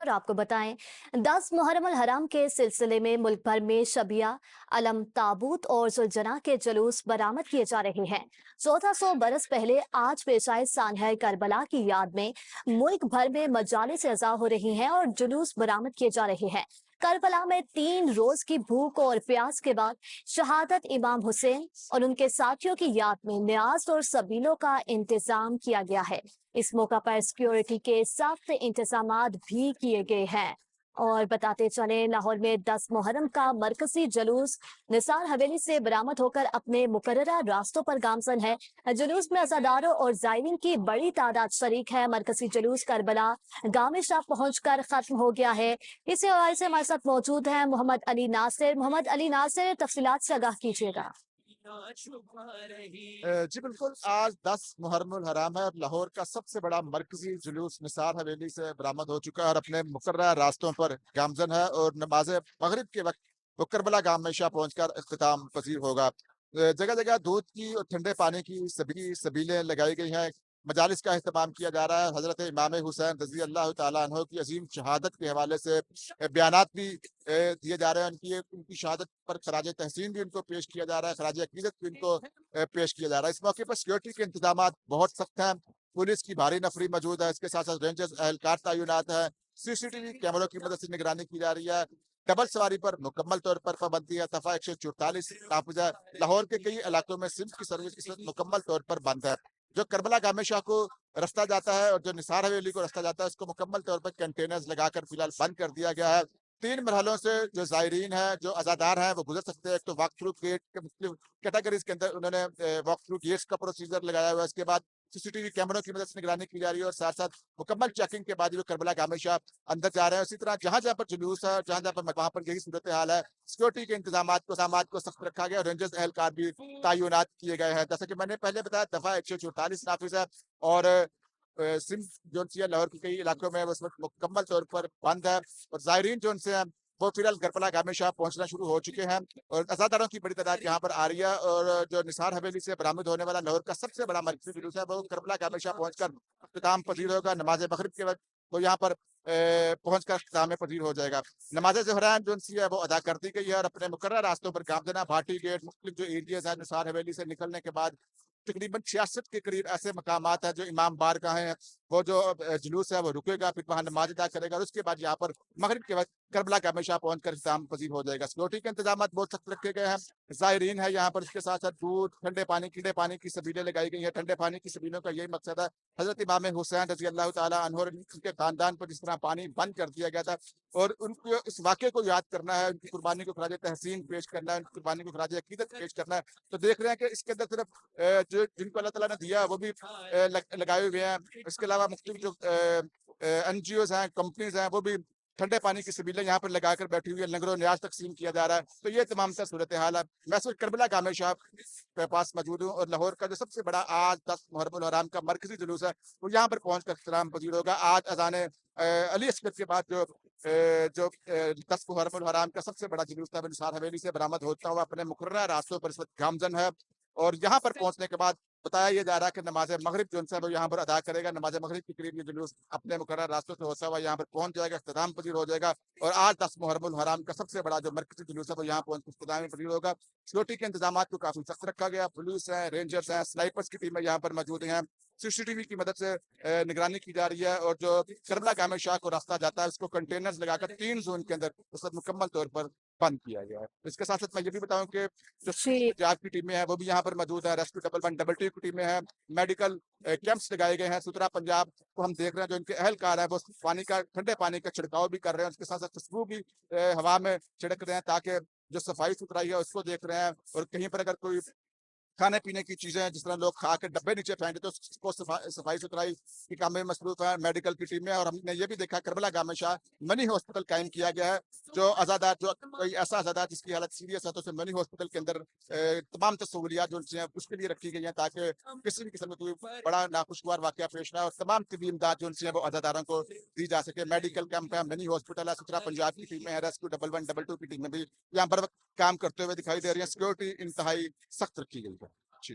और आपको बताएं 10 मुहर्रम अल हराम के सिलसिले में मुल्क भर में शबिया अलम ताबूत और जुलजना के जुलूस बरामद किए जा रहे हैं। 1400 बरस पहले आज पेश आए सानहा करबला की याद में मुल्क भर में मजालिस अज़ा हो रही हैं और जुलूस बरामद किए जा रहे हैं। करबला में 3 रोज की भूख और प्यास के बाद शहादत इमाम हुसैन और उनके साथियों की याद में न्याज और सबीलों का इंतजाम किया गया है। इस मौका पर सिक्योरिटी के सख्त इंतजाम भी किए गए हैं। और बताते चले लाहौर में 10 मुहर्रम का मरकजी जुलूस निसार हवेली से बरामद होकर अपने मुकर्ररा रास्तों पर गामजन है। जुलूस में अज़ादारों और जायरीन की बड़ी तादाद शरीक है। मरकजी जुलूस करबला गामे शाह पहुंचकर खत्म हो गया है। इसी हवाले से हमारे साथ मौजूद है मोहम्मद अली नासिर। मोहम्मद अली नासिर, तफसीलात से आगाह कीजिएगा। जी बिल्कुल, आज 10 मुहर्रमुल हराम है और लाहौर का सबसे बड़ा मरकजी जुलूस निसार हवेली से बरामद हो चुका है और अपने मुकर्रर रास्तों पर गामजन है और नमाज मगरिब के वक्त वो करबला गाम में शाह पहुंचकर इख्तिताम पजीर होगा। जगह जगह दूध की और ठंडे पानी की सभी सबीलें लगाई गई हैं। मजालिस का अहतमाम किया जा रहा है। हजरत इमाम हुसैन रजी अल्लाह तआला अन्हो की अजीम शहादत के हवाले से बयानात भी दिए जा रहे हैं। उनकी शहादत पर खराज तहसीन भी उनको पेश किया जा रहा है, खराज अकीदत भी उनको पेश किया जा रहा है। इस मौके पर सिक्योरिटी के इंतजाम बहुत सख्त हैं। पुलिस की भारी नफरी मौजूद है। इसके साथ साथ रेंजर्स एहलकार तैनात है। सीसीटीवी कैमरों की मदद से निगरानी की जा रही है। डबल सवारी पर मुकम्मल तौर पर पाबंदी है। दफा 144 नाफिज है। लाहौर के कई इलाकों में सिम की सर्विस इस वक्त मुकम्मल तौर पर बंद है। जो करबला गामे शाह को रास्ता जाता है और जो निसार हवेली को रास्ता जाता है उसको मुकम्मल तौर पर कंटेनर्स लगाकर फिलहाल बंद कर दिया गया है। 3 मरहलों से जो जायरीन है, जो अजादार हैं, वो गुजर सकते हैं। एक तो वॉक थ्रू गेट के मुख्तलिफ कैटेगरीज के अंदर उन्होंने वॉक थ्रू गेट्स का प्रोसीजर लगाया हुआ है। इसके बाद सीसीटीवी कैमरों की मदद से निगरानी की जा रही है और साथ साथ मुकम्मल चेकिंग के बाद जो करबला गामे शाह अंदर जा रहे हैं। इसी तरह जहां जहां पर जुलूस है, जहां जहां पर वहां पर यही सूरत हाल है। सिक्योरिटी के इंतजाम को सख्त रखा गया। रेंजर्स एहलकार भी तैनात किए गए हैं। जैसा कि मैंने पहले बताया, दफा 144 नाफिज है और सिंध जो है लाहौर के कई इलाकों में उस वक्त मुकम्मल तौर पर बंद है और जायरीन जो उनसे हैं वो फिलहाल करबला गामे शाह पहुंचना शुरू हो चुके हैं और अज़ादारों की बड़ी तादाद यहाँ पर आ रही है। और जो निसार हवेली से बरामद होने वाला लाहौर का सबसे बड़ा मरकजी जुलूस है वो करबला गामे शाह पहुंचकर इख्तिताम पजीर होगा। नमाज मगरिब के वक्त वो यहाँ पर पहुंचकर इख्तिताम पजीर हो जाएगा। नमाज ज़ोहरान जो है वो अदा कर दी गई है और अपने मुकर्रर रास्तों पर गामजना, भाटी गेट, मुख्तलिफ जो एरियाज हैं निसार हवेली से निकलने के बाद तकरीबन 66 के करीब ऐसे मकामात हैं जो इमाम बार का है। वो जो जुलूस है वो रुकेगा, फिर वहां नमाज अदा करेगा और उसके बाद यहाँ पर मगरिब के वक्त करबला का हमेशा पहुंचकर इख्तिताम पजीर हो जाएगा। सिक्योरिटी के इंतजाम बहुत सख्त रखे गए हैं। जायरीन है यहाँ पर, इसके साथ साथ दूध, ठंडे पानी, कीड़े पानी की सबीलें लगाई गई हैं। ठंडे पानी की सबीलों का यही मकसद है। हजरत इमाम हुसैन रजी अल्लाह तआला अन्हु और उनके खानदान पर जिस तरह पानी बंद कर दिया गया था और उनको इस वाक़े को याद करना है, उनकी कुर्बानी को खराज तहसीन पेश करना है, उनकी कुर्बानी को खराज अकीदत पेश करना है। तो देख रहे हैं कि इसके अंदर सिर्फ जो जिनको अल्लाह ताला ने दिया है वो भी लगाए हुए हैं। इसके अलावा मुख्तलिफ जो एनजीओज हैं, कंपनीज हैं, वो भी ठंडे पानी की सबीलें यहाँ पर लगाकर बैठी हुई है। लंगर और न्याज तकसीम किया जा रहा है। तो ये तमाम तर सूरत हाल है। मैं सिर्फ करबला गामे शाह के पास मौजूद हूँ और लाहौर का जो सबसे बड़ा आज 10 मुहर्रम हराम का मरकजी जुलूस है वो यहाँ पर पहुंच कर इख्तिताम पजीर होगा। आज अजान अली असगर के बाद जो 10 मुहर्रम हराम का सबसे बड़ा जुलूस था निसार हवेली से बरामद होता हुआ अपने मुकर्रर रास्तों पर इस वक्त गामजन है। और यहाँ पर पहुंचने के बाद बताया ये जा रहा है कि नमाज मगरिब जो है वो यहाँ पर अदा करेगा। नमाज मगरिब के करीब ये जुलूस अपने मुकर्रर रास्तों से होता हुआ यहाँ पर पहुंच जाएगा, इख्तिताम पजीर हो जाएगा। और आज 10 मुहर्रम हराम का सबसे बड़ा जो मरकजी जुलूस है वो यहाँ पहुंच इख्तिताम पजीर होगा। सिक्योरिटी के इंतजाम को काफी सख्त रखा गया। पुलिस है, रेंजर्स हैं, स्नाइपर्स की टीमें यहाँ पर मौजूद हैं। सीसीटीवी की मदद से निगरानी की जा रही है और जो करबला गामे शाह को रास्ता जाता है उसको कंटेनर्स लगाकर 3 जोन के अंदर उस वक्त मुकम्मल तौर पर बंद किया गया है। इसके साथ साथ मैं ये भी बताऊं कि जो जी। पंजाब की टीमें हैं वो भी यहाँ पर मौजूद है। Rescue double one double two की टीमें हैं। मेडिकल कैंप्स लगाए गए हैं। सुतरा पंजाब को हम देख रहे हैं, जो इनके एहलकार है वो पानी का, ठंडे पानी का छिड़काव भी कर रहे हैं। उसके साथ साथ खुशबू भी हवा में छिड़क रहे हैं ताकि जो सफाई सुथराई है उसको देख रहे हैं। और कहीं पर अगर कोई खाने पीने की चीजें हैं, जिस तरह लोग खा के डब्बे नीचे फेंक देते, तो उसको सफाई सुथराई के काम में मसरूफ है मेडिकल की टीमें। और हमने ये भी देखा करबला गामे शाह मनी हॉस्पिटल कायम किया गया है। जो आजादार, जो कोई ऐसा आजादार जिसकी हालत सीरियस है तो उसे मनी हॉस्पिटल के अंदर तमाम सहूलियात जो हैं उसके लिए रखी गई हैं ताकि किसी भी किस्म का कोई बड़ा नाखुशगवार वाकया पेश ना हो। और तमाम तबी इमदाद जो है वो आजादारों को दी जा सके। मेडिकल कैंप है, मनी हॉस्पिटल है, सुतरा पंजाब की टीमें है, rescue double one double two की टीमें भी यहाँ पर काम करते हुए दिखाई दे रही है। सिक्योरिटी इंतहाई सख्त रखी गई है। जी।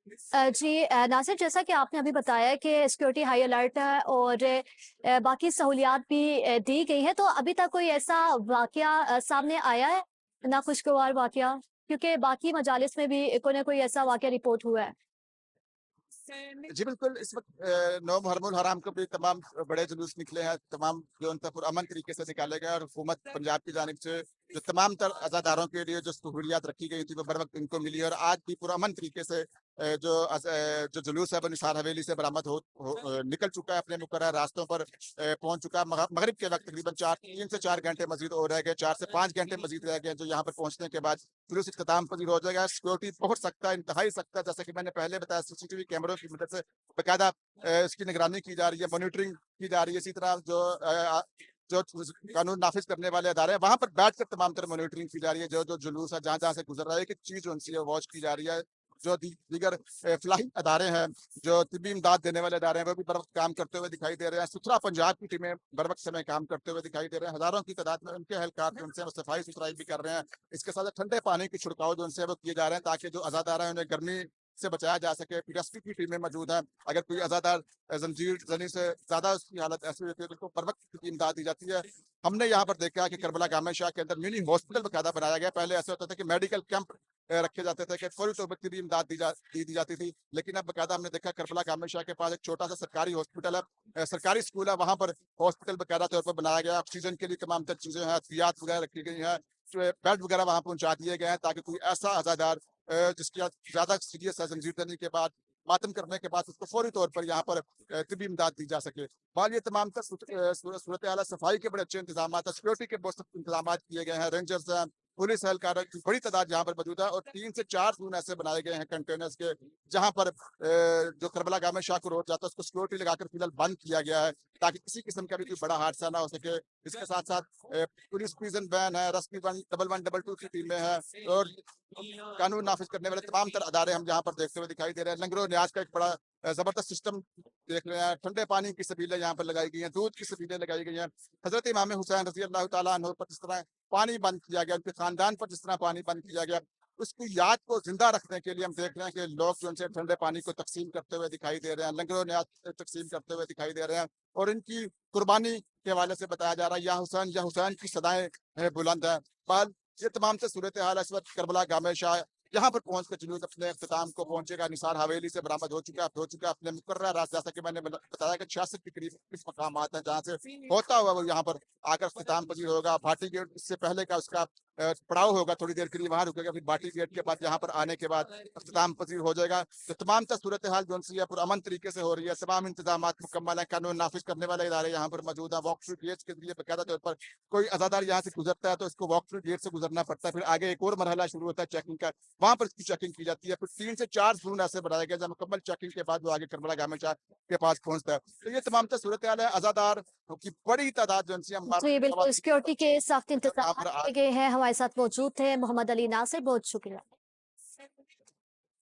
जी नासिर, जैसा कि आपने अभी बताया कि सिक्योरिटी हाई अलर्ट है और बाकी सहूलियात भी दी गई हैं, तो अभी तक कोई ऐसा वाक़या सामने आया है, नाखुशगवार वाक़या? क्योंकि बाकी मजालिस में भी कोई ना कोई ऐसा वाक़या रिपोर्ट हुआ है। जी बिल्कुल, इस वक़्त 9 मुहर्रमुल हराम को भी तमाम बड़े जुलूस निकले हैं, तमाम जो उनका पुरअमन तरीके से निकाले गए और हुकूमत पंजाब की जानिब से जो तमाम तर अज़ादारों के लिए जो सहूलियात रखी गई थी, वो बर वक़्त इनको मिली और आज भी पुरअमन तरीके से जो जुलूस है वो निसार हवेली से बरामद निकल चुका है, अपने मुकर्रर रास्तों पर पहुँच चुका है। मगरिब के वक़्त तकरीबन 3 से 4 घंटे मज़ीद और रह गए, 4 से 5 घंटे मज़ीद रह गए, जो यहाँ पर पहुँचने के बाद जुलूस इख्तिताम पज़ीर हो जाएगा। सिक्योरिटी बहुत सख्त है, इंतहाई सख्त है, जैसा कि मैंने पहले बताया सीसीटीवी कैमरों की मदद से बाकायदा इसकी निगरानी की जा रही है, मॉनिटरिंग की जा रही है। इसी तरह जो कानून नाफिज करने वाले अदारे हैं, वहाँ पर बैठकर तमाम तरह मॉनिटरिंग की जा रही है। जो जुलूस है, जहाँ-जहाँ से गुज़र रहा है, एक-एक चीज़ जो उनसे वॉच की जा रही है। जो दीगर फलाही अदारे हैं, जो तिब्बी इमदाद देने वाले अदारे हैं, वो भी बर वक़्त काम करते हुए दिखाई दे रहे हैं। सुथरा पंजाब की टीमें बर वक़्त समय काम करते हुए दिखाई दे रहे हैं। हज़ारों की तादाद में उनके एहलकार जो उनसे वो सफाई-सुथराई भी कर रहे हैं। इसके साथ ठंडे पानी की छिड़काव जो उनसे वो किए जा रहे हैं, ताकि जो अज़ादार हैं, उन्हें गर्मी से बचाया जा सके। पीएसपी की टीमें मौजूद हैं। अगर कोई अज़ादार ज़ंजीर ज़नी से ज़्यादा उसकी हालत ऐसी होती है, तो उनको बर वक़्त की इमदाद दी जाती है। हमने यहाँ पर देखा कि करबला गामे शाह के अंदर मिनी हॉस्पिटल बाकायदा बनाया गया। पहले ऐसा होता था कि मेडिकल कैंप रखे जाते थे कि फौरी तौर पर की भी इमदाद दी जाती थी। लेकिन अब बाकायदा हमने देखा करबला गामे शाह के पास एक छोटा-सा सरकारी हॉस्पिटल है, सरकारी स्कूल है, वहाँ पर हॉस्पिटल बाकायदा तौर पर बनाया गया है। ऑक्सीजन के लिए तमाम तर चीज़ें हैं, एहतियात वगैरह रखी गई हैं। बेड वगैरह वहाँ पहुँचा दिए गए हैं, ताकि कोई ऐसा अज़ादार जिसकी ज़्यादा सीरियस है, ज़ंजीर तनी के बाद मातम करने के बाद उसको फौरी तौर पर यहाँ पर तिब्बी इमदाद दी जा सके। बहरहाल ये तमाम तर सूरत-ए-हाल है, सफाई के बड़े अच्छे इंतज़ामात हैं, सिक्योरिटी के बहुत सख्त इंतज़ामात किए गए हैं, रेंजर्स हैं, पुलिस एहलकार की बड़ी तादाद यहाँ पर मौजूद है और 3 से 4 ज़ोन ऐसे बनाए गए हैं कंटेनर्स के, जहाँ पर जो करबला गामे शाह को रोड जाता है, उसको सिक्योरिटी लगाकर फिलहाल बंद किया गया है, ताकि किसी किस्म का भी कोई बड़ा हादसा ना हो सके। इसके साथ-साथ पुलिस प्रिज़न वैन है, रेस्क्यू वन 11122 की टीमें हैं और कानून नाफ़िज़ करने वाले तमाम तर अदारे हम यहाँ पर देखते हुए दिखाई दे रहे हैं। लंगर-ओ-न्याज़ का एक बड़ा ज़बरदस्त सिस्टम देख रहे हैं। ठंडे पानी की सबिलें यहाँ पर लगाई गई हैं, दूध की सबिलें लगाई गई हैं। हज़रत इमाम हुसैन रज़ी अल्लाह तआला अन्हु पर जिस तरह पानी बंद किया गया, उनके खानदान पर जिस तरह पानी बंद किया गया, उसकी याद को ज़िंदा रखने के लिए हम देख रहे हैं कि लोग जो उनसे ठंडे पानी को तक़सीम करते हुए दिखाई दे रहे हैं, लंगर-ओ-न्याज़ तक़सीम करते हुए दिखाई दे रहे हैं और इनकी कुर्बानी के हवाले से बताया जा रहा है, या हुसैन की सदाएँ बुलंद हैं। बहरहाल ये तमाम से सूरत-ए-हाल है इस वक़्त करबला गामे शाह यहाँ पर पहुँच कर जुलूस अपने इख्तिताम को पहुँचेगा। निसार हवेली से बरामद हो चुका है अपने मुकर्रर रास्ते, जैसा कि मैंने बताया कि 66 के करीब इस मकामात हैं, जहाँ से होता हुआ वो यहाँ पर आकर इख्तिताम पज़ीर होगा। भाटी गेट इससे पहले का उसका पड़ाव होगा, थोड़ी देर के लिए वहाँ रुकेगा, फिर भाटी गेट के बाद यहाँ पर आने के बाद इख्तिताम पज़ीर हो जाएगा। तो तमाम तर सूरत-ए-हाल जो-सी है पुरअमन तरीके से हो रही है, तमाम इंतज़ामात मुकम्मल हैं, कानून नाफ़िज़ करने वाले इदारे यहाँ पर मौजूद हैं। वॉक थ्रू गेट्स के ज़रिए बाकायदा तौर पर कोई अज़ादार यहाँ से गुज़रता है, तो इसको वॉक थ्रू गेट से गुज़रना पड़ता है। फिर आगे एक और मरहला शुरू होता है चेकिंग का, वहाँ पर इसकी चेकिंग की जाती है। फिर 3 से 4 ज़ोन ऐसे बनाए गए, जहाँ मुकम्मल चेकिंग के बाद वो आगे करबला गामे शाह के पास पहुँचता है। तो ये तमाम तर सूरत-ए-हाल है, अज़ादार की बड़ी तादाद जो-सी हम जी, बिल्कुल, सिक्योरिटी के सख्त यहाँ इंतज़ामात पर किए गए हैं। हमारे साथ मौजूद थे मोहम्मद अली नासिर, बहुत शुक्रिया।